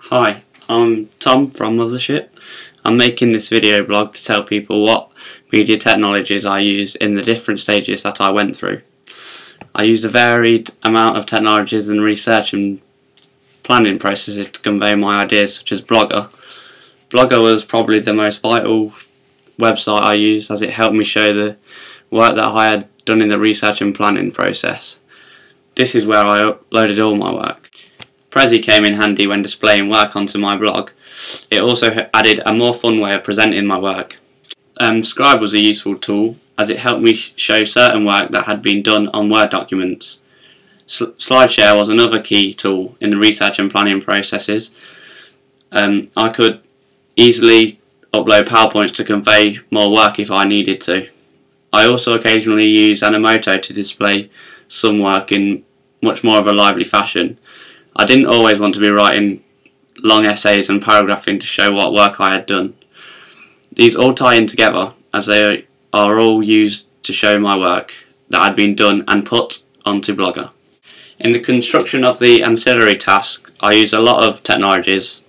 Hi, I'm Tom from Mothership. I'm making this video blog to tell people what media technologies I use in the different stages that I went through. I use a varied amount of technologies and research and planning processes to convey my ideas, such as Blogger. Blogger was probably the most vital website I used, as it helped me show the work that I had done in the research and planning process. This is where I uploaded all my work. Prezi came in handy when displaying work onto my blog. It also added a more fun way of presenting my work. Scribe was a useful tool, as it helped me show certain work that had been done on Word documents. SlideShare was another key tool in the research and planning processes. I could easily upload PowerPoints to convey more work if I needed to. I also occasionally use Animoto to display some work in much more of a lively fashion. I didn't always want to be writing long essays and paragraphing to show what work I had done. These all tie in together, as they are all used to show my work that had been done and put onto Blogger. In the construction of the ancillary task, I use a lot of technologies,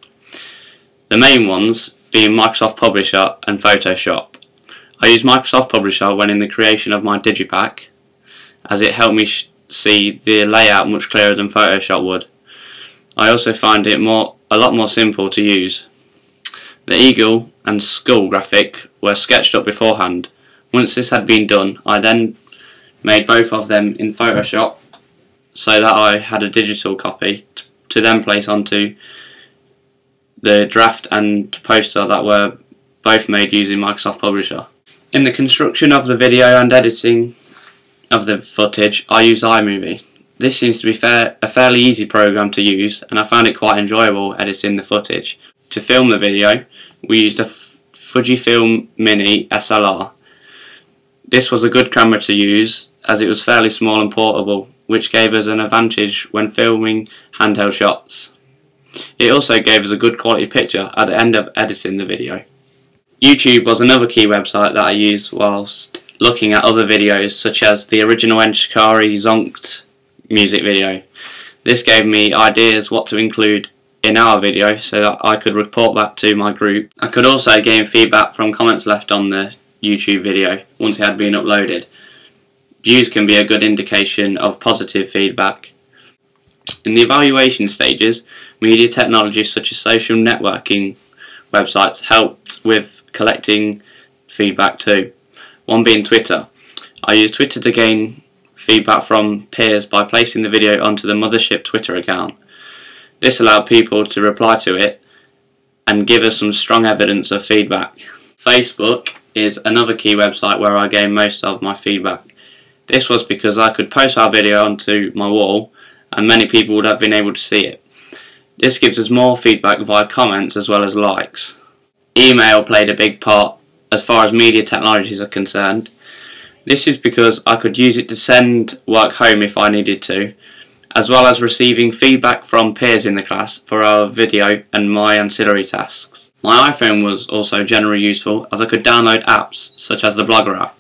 the main ones being Microsoft Publisher and Photoshop. I use Microsoft Publisher when in the creation of my Digipack, as it helped me see the layout much clearer than Photoshop would. I also find it a lot more simple to use. The eagle and skull graphic were sketched up beforehand. Once this had been done, I then made both of them in Photoshop so that I had a digital copy to then place onto the draft and poster that were both made using Microsoft Publisher. In the construction of the video and editing of the footage, I use iMovie. This seems to be a fairly easy program to use, and I found it quite enjoyable editing the footage. To film the video, we used a Fujifilm Mini SLR. This was a good camera to use, as it was fairly small and portable, which gave us an advantage when filming handheld shots. It also gave us a good quality picture at the end of editing the video. YouTube was another key website that I used whilst looking at other videos, such as the original Enter Shikari Zonked music video. This gave me ideas what to include in our video so that I could report back to my group. I could also gain feedback from comments left on the YouTube video once it had been uploaded. Views can be a good indication of positive feedback. In the evaluation stages, media technologies such as social networking websites helped with collecting feedback too. One being Twitter. I used Twitter to gain feedback from peers by placing the video onto the Mothership Twitter account. This allowed people to reply to it and give us some strong evidence of feedback. Facebook is another key website where I gained most of my feedback. This was because I could post our video onto my wall and many people would have been able to see it. This gives us more feedback via comments as well as likes. Email played a big part as far as media technologies are concerned. This is because I could use it to send work home if I needed to, as well as receiving feedback from peers in the class for our video and my ancillary tasks. My iPhone was also generally useful, as I could download apps such as the Blogger app.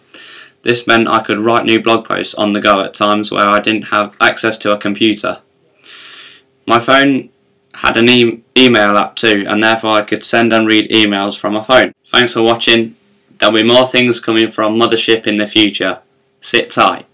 This meant I could write new blog posts on the go at times where I didn't have access to a computer. My phone had an email app too, and therefore I could send and read emails from my phone. Thanks for watching. There'll be more things coming from Mothership in the future. Sit tight.